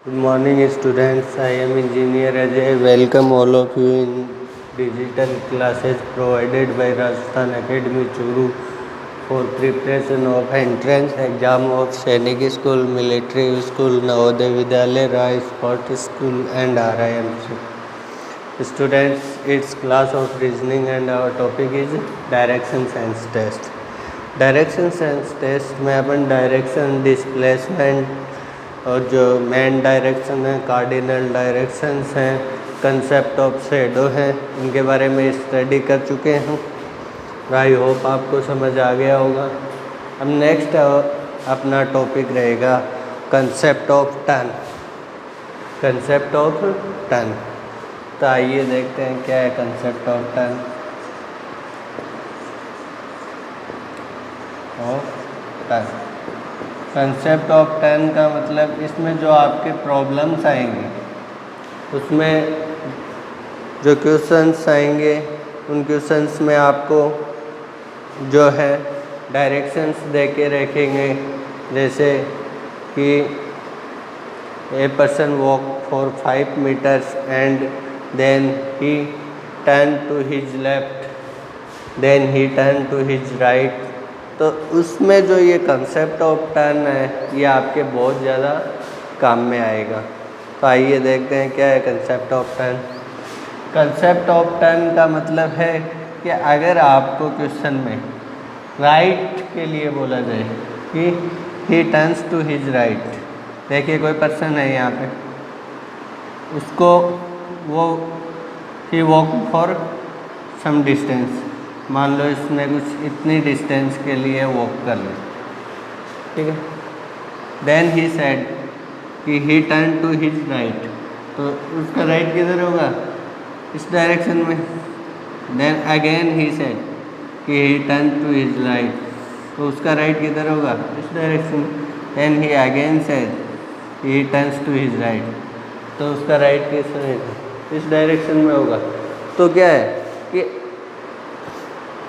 Good morning students, I am Engineer Ajay. Welcome all of you in digital classes provided by Rajasthan Academy Churu for preparation of entrance exam of Sainik School, Military School, Navodaya Vidyalaya, Rai Sport School and RIMC. Students, it's class of reasoning and our topic is direction sense test. Direction sense test में अपन direction, displacement और जो main direction है, cardinal directions हैं, concept of shadow है, इनके बारे में स्टडी कर चुके हैं। आई होप आपको समझ आ गया होगा। अब नेक्स्ट अपना टॉपिक रहेगा concept of turn. Concept of turn, तो आइए देखते हैं क्या है concept of turn. Concept of turn का मतलब इसमें जो आपके प्रॉब्लम्स आएंगे, उसमें जो क्वेश्चंस आएंगे, उन क्वेश्चंस में आपको जो है डायरेक्शंस दे के रखेंगे। जैसे कि a person walk for 5 meters and then he turn to his left, then he turn to his right. तो उसमें जो ये कंसेप्ट ऑफ टर्न है, ये आपके बहुत ज़्यादा काम में आएगा। तो आइए देखते हैं क्या है concept of turn. Concept of turn का मतलब है कि अगर आपको क्वेश्चन में राइट के लिए बोला जाए कि he turns to his right, देखिए कोई पर्सन है यहाँ पे, उसको वो he walk for some distance, मान लो इसने कुछ इतनी डिस्टेंस के लिए वॉक कर ली, ठीक है। देन ही सेड कि he turn to his right, तो उसका राइट किधर होगा? इस डायरेक्शन में। देन अगेन ही सेड कि he turn to his right, तो उसका राइट किधर होगा? इस डायरेक्शन में। देन ही अगेन सेड कि he turns to his right, तो उसका राइट इस डायरेक्शन में होगा। तो क्या है कि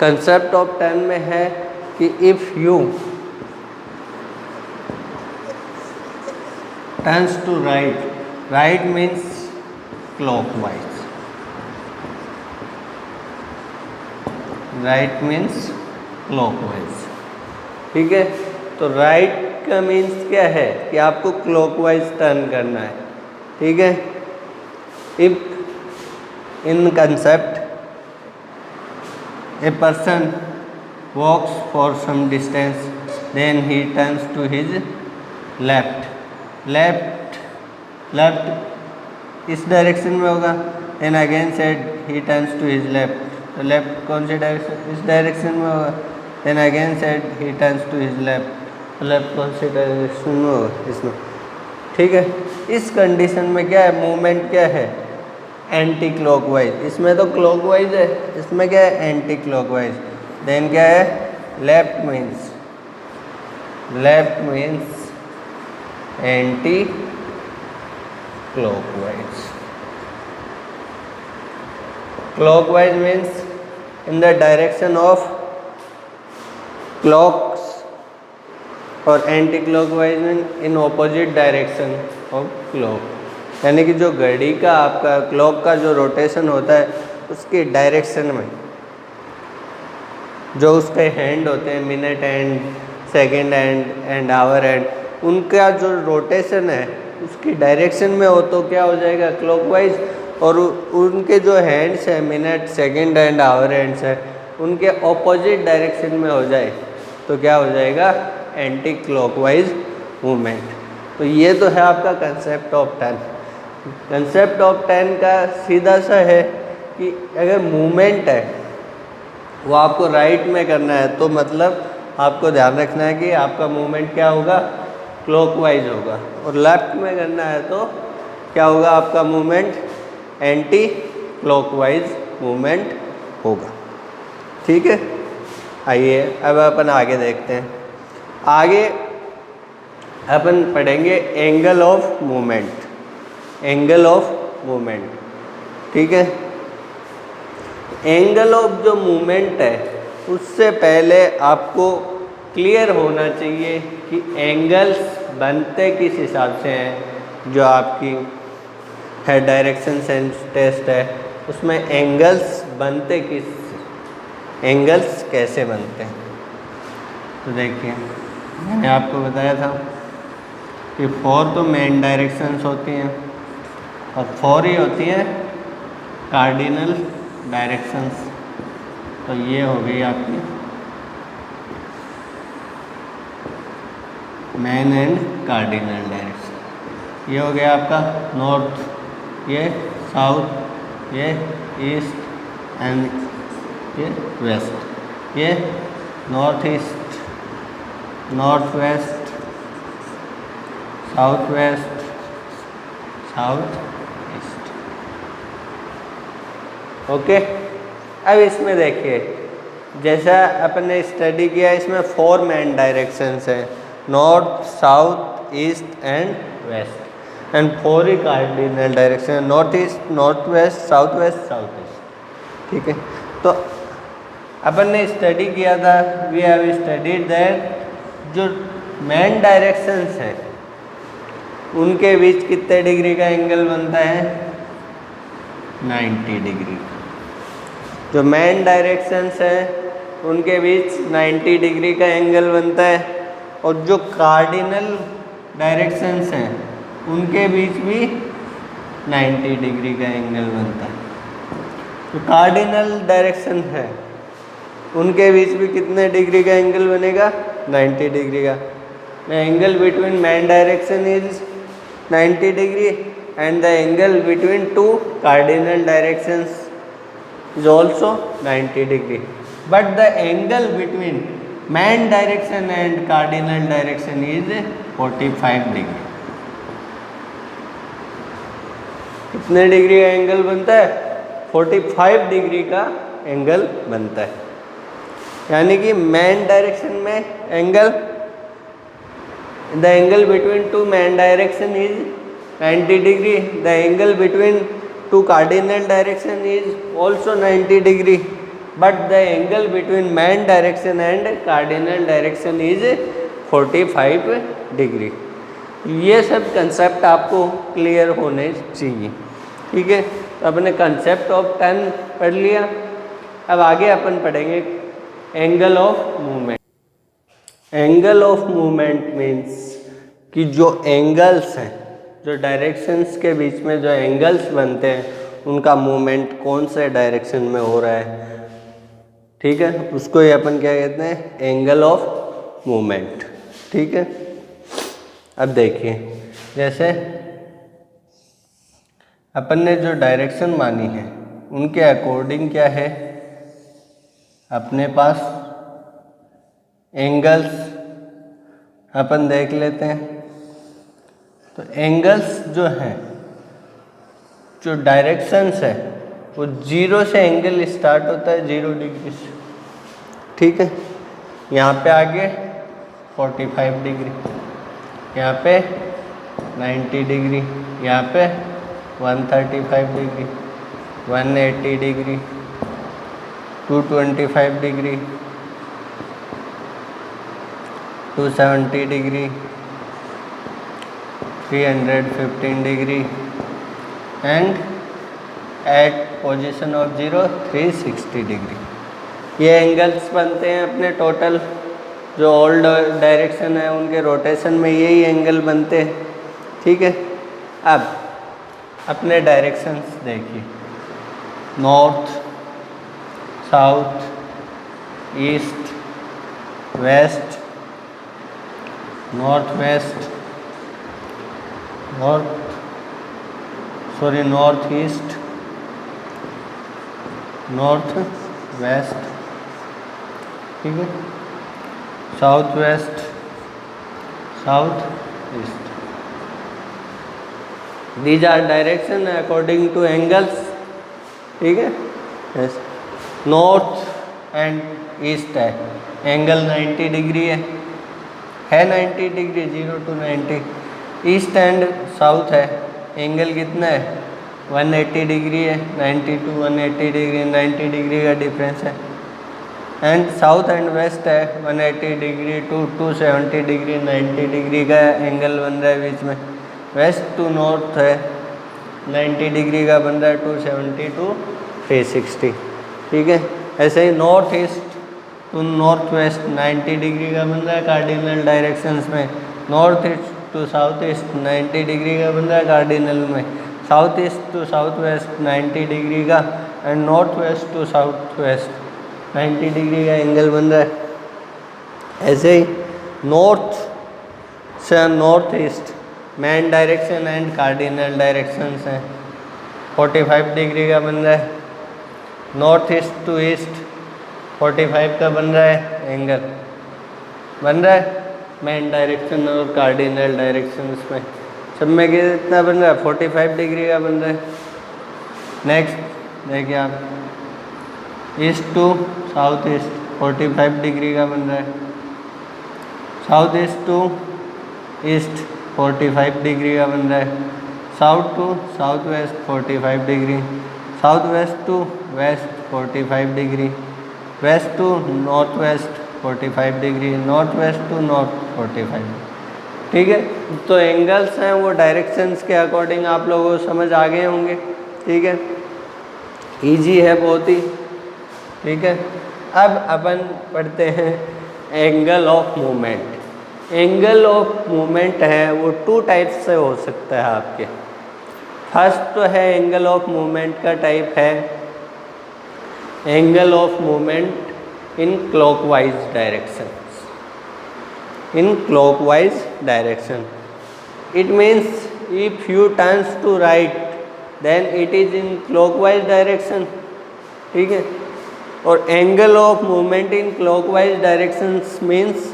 कंसेप्ट ऑफ टर्न में है कि if you turns to right, right means clockwise, right means clockwise, ठीक है। तो राइट का मीन्स क्या है कि आपको क्लॉकवाइज टर्न करना है, ठीक है। If in concept a person walks for some distance, then he turns to his left, इस डायरेक्शन में होगा। then again said he turns to his left, तो लेफ्ट कौन सी डायरेक्शन? इस डायरेक्शन में होगा। then again said he turns to his left, तो left कौन सी डायरेक्शन में होगा? इसमें, ठीक है। इस कंडीशन में क्या है, मूवमेंट क्या है? Anti clockwise. इसमें तो क्लॉकवाइज है, इसमें क्या है? Anti clockwise. देन क्या है? Left means anti clockwise. Clockwise means in the direction of clocks, और anti clockwise means in opposite direction of clock, यानी कि जो घड़ी का आपका क्लॉक का जो रोटेशन होता है, उसकी डायरेक्शन में जो उसके हैंड होते हैं, minute hand, second hand and hour hand, उनका जो रोटेशन है उसकी डायरेक्शन में हो तो क्या हो जाएगा? क्लॉकवाइज। और उनके जो हैंड्स हैं, minute, second hand, hour hands है, उनके ऑपोजिट डायरेक्शन में हो जाए तो क्या हो जाएगा? Anti clockwise movement. तो ये तो है आपका concept of turn. Concept of turn का सीधा सा है कि अगर मूवमेंट है वो आपको राइट में करना है, तो मतलब आपको ध्यान रखना है कि आपका मूवमेंट क्या होगा? क्लॉकवाइज होगा। और लेफ्ट में करना है तो क्या होगा? आपका मूवमेंट एंटी क्लॉकवाइज मूवमेंट होगा, ठीक है। आइए अब अपन आगे देखते हैं। आगे अपन पढ़ेंगे angle of movement, angle of movement, ठीक है। एंगल ऑफ जो मूवमेंट है, उससे पहले आपको क्लियर होना चाहिए कि एंगल्स बनते किस हिसाब से हैं। जो आपकी है डायरेक्शन सेंस टेस्ट है, उसमें एंगल्स बनते एंगल्स कैसे बनते हैं। तो देखिए मैंने आपको बताया था कि 4 तो मेन डायरेक्शंस होती हैं और 4 ही होती हैं कार्डिनल डायरेक्शंस। तो ये हो गई आपकी मेन एंड कार्डिनल डायरेक्शन। ये हो गया आपका नॉर्थ, ये साउथ, ये ईस्ट एंड ये वेस्ट। ये north east, north west, south west, south east. Okay, अब इसमें देखिए जैसा अपन ने स्टडी किया, इसमें 4 मेन डायरेक्शंस हैं, north, south, east and west, and 4 ही cardinal direction, north east, north west, south east. ठीक है, तो अपन ने स्टडी किया था, वी हैव स्टडीड दैट जो मेन डायरेक्शंस हैं उनके बीच कितने डिग्री का एंगल बनता है, 90 डिग्री। जो मेन डायरेक्शंस हैं उनके बीच 90 डिग्री का एंगल बनता है, और जो कार्डिनल डायरेक्शंस हैं उनके बीच भी 90 डिग्री का एंगल बनता है। जो कार्डिनल डायरेक्शन है उनके बीच भी कितने डिग्री का एंगल बनेगा, 90 डिग्री का। The angle between main direction is 90 degree and the angle between 2 cardinal directions is also 90 degree, but the angle between main direction and cardinal direction is 45 degree। कितने degree का angle बनता है, 45 degree का angle बनता है। यानी कि main direction में angle, the angle between 2 main direction is 90 degree, the angle between 2 cardinal direction is also 90 degree, but the angle between main direction and cardinal direction is 45 degree। ये सब concept आपको clear होने चाहिए। ठीक है, तो अपने कंसेप्ट ऑफ टर्न पढ़ लिया। अब आगे अपन पढ़ेंगे angle of movement. Angle of movement means कि जो एंगल्स हैं, जो डायरेक्शंस के बीच में जो एंगल्स बनते हैं उनका मूवमेंट कौन से डायरेक्शन में हो रहा है। ठीक है, उसको ही अपन क्या कहते हैं, एंगल ऑफ मूवमेंट। ठीक है, अब देखिए जैसे अपन ने जो डायरेक्शन मानी है उनके अकॉर्डिंग क्या है, अपने पास एंगल्स अपन देख लेते हैं। तो एंगल्स जो हैं, जो डायरेक्शंस है वो 0 से एंगल स्टार्ट होता है, 0 डिग्री से। ठीक है, यहाँ पे आगे 45 डिग्री, यहाँ पे 90 डिग्री, यहाँ पे 135 degree, 180 degree, 225 degree, 270 degree, 315 degree and at position of 0 360 degree. ये एंगल्स बनते हैं अपने टोटल। जो ऑल डायरेक्शन है उनके रोटेशन में यही एंगल बनते हैं। ठीक है, अब अपने डायरेक्शंस देखिए, north, south, east, west, north west, north east, north west. ठीक है, south west, south east. These are direction according to angles. ठीक है, यस, नॉर्थ एंड ईस्ट है, एंगल 90 डिग्री है 90 degree, 0 to 90। East and south है, angle कितना है, 180 degree है, 90 to 180 डिग्री, 90 डिग्री का डिफरेंस है। एंड साउथ एंड वेस्ट है, 180 डिग्री to 270 डिग्री, 90 डिग्री का एंगल बन रहा है बीच में। वेस्ट टू नॉर्थ है 90 डिग्री का बन रहा है 270 टू 360, ठीक है। ऐसे ही north east to north west 90 degree का बन रहा है कार्डिनल डायरेक्शंस में। North east to south east 90 degree का बन रहा है कार्डिनल में। South east to south west 90 degree का and north west to south west 90 degree का एंगल बन रहा है। ऐसे ही नॉर्थ से north east main direction and cardinal directions हैं 45 डिग्री का बन रहा है। नॉर्थ ईस्ट टू ईस्ट 45 का बन रहा है एंगल बन रहा है मेन डायरेक्शन और कार्डिनल डायरेक्शंस में। सब में कितना बन रहा है 45 डिग्री का बन रहा है। नेक्स्ट देखिए आप east to south east 45 degree का बन रहा है। South east to east 45 degree का बन रहा है। South to south west 45 degree. South west to west 45 degree. West to north west 45 degree. North west to north 45, ठीक है। तो एंगल्स हैं वो डायरेक्शंस के अकॉर्डिंग आप लोगों को समझ आ गए होंगे, ठीक है। इजी है बहुत ही, ठीक है। अब अपन पढ़ते हैं angle of movement. Angle of movement है वो 2 टाइप से हो सकता है आपके। फर्स्ट तो है एंगल ऑफ मूवमेंट का टाइप है angle of movement in clockwise direction. In clockwise direction it means if you turns to right then it is in clockwise direction, ठीक है। और angle of movement in clockwise directions means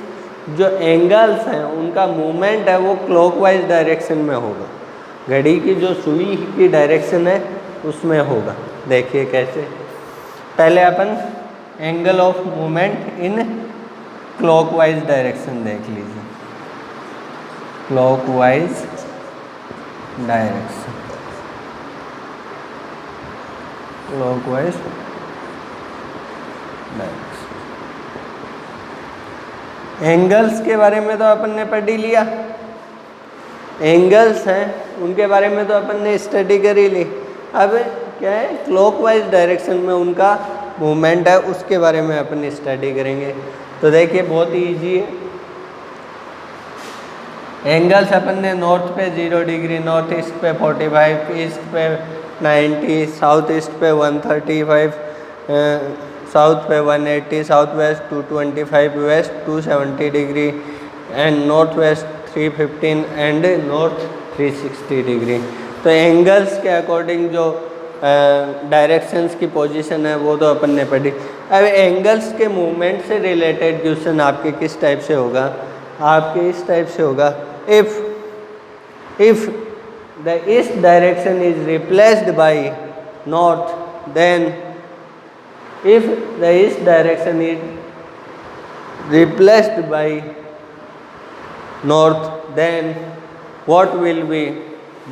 जो angles हैं उनका movement है वो clockwise direction में होगा। घड़ी की जो सुई की डायरेक्शन है उसमें होगा। देखिए कैसे, पहले अपन angle of movement in clockwise direction देख लीजिए। Clockwise direction, clockwise direction. Angles के बारे में तो अपन ने पढ़ ही लिया। एंगल्स हैं उनके बारे में तो अपन ने स्टडी कर ही ली। अब क्या है क्लॉकवाइज डायरेक्शन में उनका मूवमेंट है उसके बारे में अपन स्टडी करेंगे। तो देखिए बहुत ही ईजी है। एंगल्स अपन ने नॉर्थ पे 0 डिग्री, नॉर्थ ईस्ट पे 45, ईस्ट पे 90, साउथ ईस्ट पे 135, साउथ पे 180, south west 225, west 270 degree and north west 315 and north 360 degree. तो एंगल्स के अकॉर्डिंग जो डायरेक्शंस की पोजीशन है वो तो अपन ने पढ़ी। अब एंगल्स के मूवमेंट से रिलेटेड क्वेश्चन आपके किस टाइप से होगा, आपके इस टाइप से होगा। If the east direction is replaced by north then if the east direction is replaced by north then what will be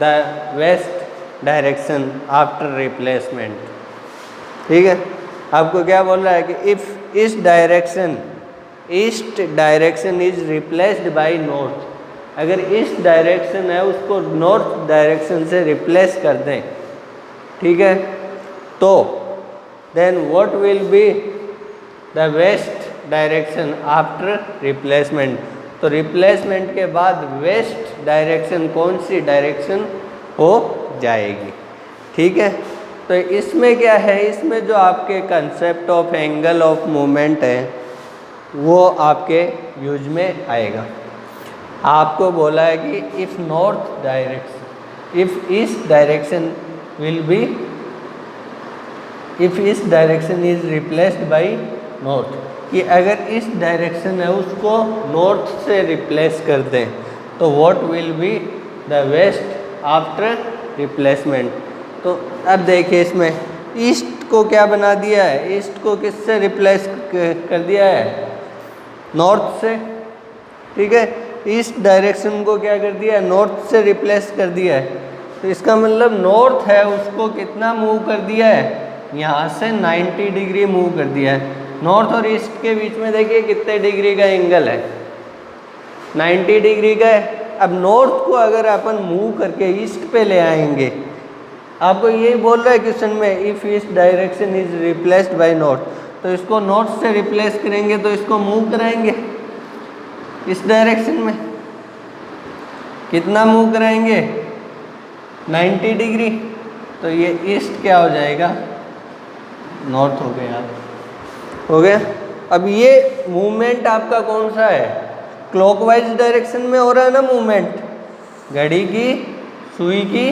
the west direction after replacement, ठीक है। आपको क्या बोल रहा है कि if east direction is replaced by north, अगर east direction है उसको नॉर्थ डायरेक्शन से रिप्लेस कर दें, ठीक है, तो then what will be the west direction after replacement। तो रिप्लेसमेंट के बाद वेस्ट डायरेक्शन कौन सी डायरेक्शन हो जाएगी, ठीक है। तो इसमें क्या है, इसमें जो आपके concept of angle of movement है वो आपके यूज में आएगा। आपको बोला है कि if north direction, if east direction will be, if east direction is replaced by north, कि अगर इस डायरेक्शन है उसको नॉर्थ से रिप्लेस कर दें तो what will be the west after replacement. तो अब देखिए इसमें ईस्ट को क्या बना दिया है, ईस्ट को किससे रिप्लेस कर दिया है, नॉर्थ से, ठीक है। ईस्ट डायरेक्शन को क्या कर दिया है, नॉर्थ से रिप्लेस कर दिया है। तो इसका मतलब नॉर्थ है उसको कितना मूव कर दिया है, यहाँ से 90 डिग्री मूव कर दिया है। नॉर्थ और ईस्ट के बीच में देखिए कितने डिग्री का एंगल है, 90 डिग्री का है। अब नॉर्थ को अगर अपन मूव करके ईस्ट पे ले आएंगे, आपको यही बोल रहा है क्वेश्चन में, if east direction is replaced by north, तो इसको नॉर्थ से रिप्लेस करेंगे तो इसको मूव कराएंगे इस डायरेक्शन में। कितना मूव कराएंगे? 90 डिग्री। तो ये ईस्ट क्या हो जाएगा? नॉर्थ हो गया। हो गया। अब ये मूवमेंट आपका कौन सा है? क्लॉकवाइज डायरेक्शन में हो रहा है ना मूवमेंट, घड़ी की सुई की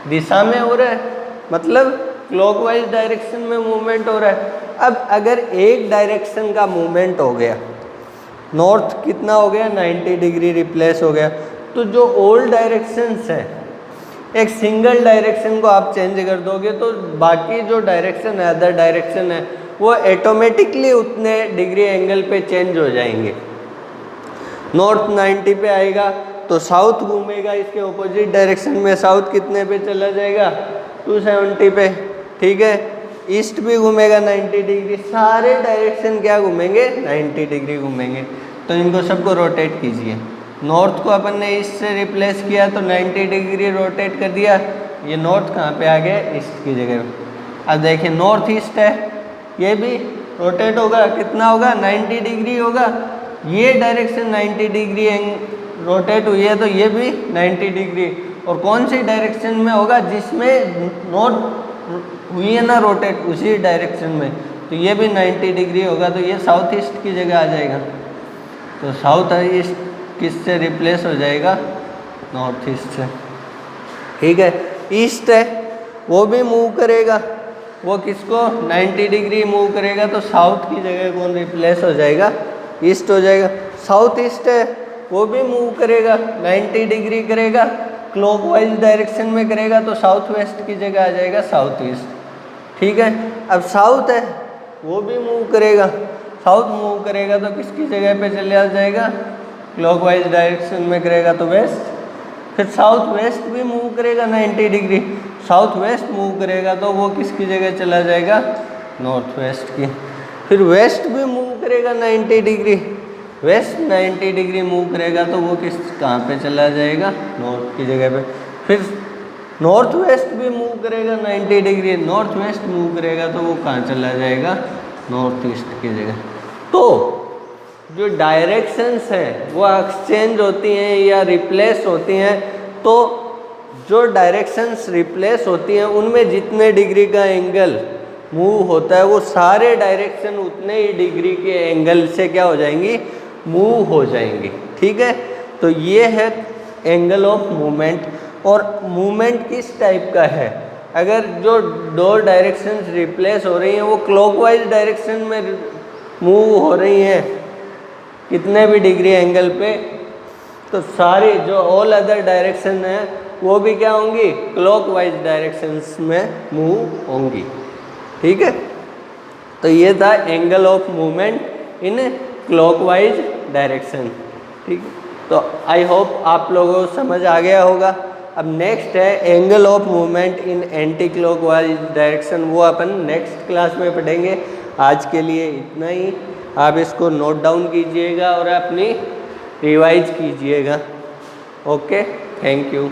दिशा में हो रहा है, मतलब क्लॉकवाइज डायरेक्शन में मूवमेंट हो रहा है। अब अगर एक डायरेक्शन का मूवमेंट हो गया, नॉर्थ कितना हो गया? 90 डिग्री रिप्लेस हो गया, तो जो ओल्ड डायरेक्शंस है, एक सिंगल डायरेक्शन को आप चेंज कर दोगे तो बाकी जो डायरेक्शन है, अदर डायरेक्शन है, वो ऑटोमेटिकली उतने डिग्री एंगल पे चेंज हो जाएंगे। नॉर्थ 90 पे आएगा तो साउथ घूमेगा इसके ऑपोजिट डायरेक्शन में, साउथ कितने पे चला जाएगा? 270 पे। ठीक है, ईस्ट भी घूमेगा 90 डिग्री, सारे डायरेक्शन क्या घूमेंगे? 90 डिग्री घूमेंगे। तो इनको सबको रोटेट कीजिए। नॉर्थ को अपन ने ईस्ट से रिप्लेस किया तो 90 डिग्री रोटेट कर दिया, ये नॉर्थ कहाँ पे आ गया? ईस्ट की जगह। अब देखिए नॉर्थ ईस्ट है, ये भी रोटेट होगा, कितना होगा? 90 डिग्री होगा। ये डायरेक्शन 90 डिग्री रोटेट हुई है तो ये भी 90 डिग्री, और कौन सी डायरेक्शन में होगा? जिसमें नॉर्थ हुई है ना रोटेट, उसी डायरेक्शन में, तो ये भी 90 डिग्री होगा, तो ये साउथ ईस्ट की जगह आ जाएगा। तो साउथ ईस्ट किससे रिप्लेस हो जाएगा? नॉर्थ ईस्ट से। ठीक है, ईस्ट है वो भी मूव करेगा, वो किसको? 90 डिग्री मूव करेगा, तो साउथ की जगह कौन रिप्लेस हो जाएगा? ईस्ट हो जाएगा। साउथ ईस्ट है वो भी मूव करेगा, 90 डिग्री करेगा, क्लॉकवाइज डायरेक्शन में करेगा, तो साउथ वेस्ट की जगह आ जाएगा साउथ ईस्ट। ठीक है, अब साउथ है वो भी मूव करेगा, साउथ मूव करेगा तो किसकी जगह पे चले आ जाएगा? क्लॉकवाइज डायरेक्शन में करेगा तो वेस्ट। फिर साउथ वेस्ट भी मूव करेगा 90 डिग्री, साउथ वेस्ट मूव करेगा तो वो किसकी जगह चला जाएगा? नॉर्थ वेस्ट की। फिर वेस्ट भी मूव करेगा 90 डिग्री, वेस्ट 90 डिग्री मूव करेगा तो वो कहाँ पे चला जाएगा? नॉर्थ की जगह पे। फिर नॉर्थ वेस्ट भी मूव करेगा 90 डिग्री, नॉर्थ वेस्ट मूव करेगा तो वो कहाँ चला जाएगा? नॉर्थ ईस्ट की जगह। तो जो डायरेक्शंस हैं वो एक्सचेंज होती हैं या रिप्लेस होती हैं, तो जो डायरेक्शंस रिप्लेस होती हैं उनमें जितने डिग्री का एंगल मूव होता है वो सारे डायरेक्शन उतने ही डिग्री के एंगल से क्या हो जाएंगी? मूव हो जाएंगी। ठीक है, तो ये है एंगल ऑफ मूवमेंट। और मूवमेंट किस टाइप का है? अगर जो दो डायरेक्शंस रिप्लेस हो रही हैं वो क्लॉकवाइज डायरेक्शन में मूव हो रही हैं कितने भी डिग्री एंगल पे, तो सारी जो ऑल अदर डायरेक्शन है वो भी क्या होंगी? क्लॉकवाइज डायरेक्शंस में मूव होंगी। ठीक है, तो ये था angle of movement in clockwise direction. ठीक है, तो आई होप आप लोगों को समझ आ गया होगा। अब नेक्स्ट है angle of movement in anti clockwise direction, वो अपन नेक्स्ट क्लास में पढ़ेंगे। आज के लिए इतना ही, आप इसको नोट डाउन कीजिएगा और अपनी रिवाइज कीजिएगा। Okay, thank you.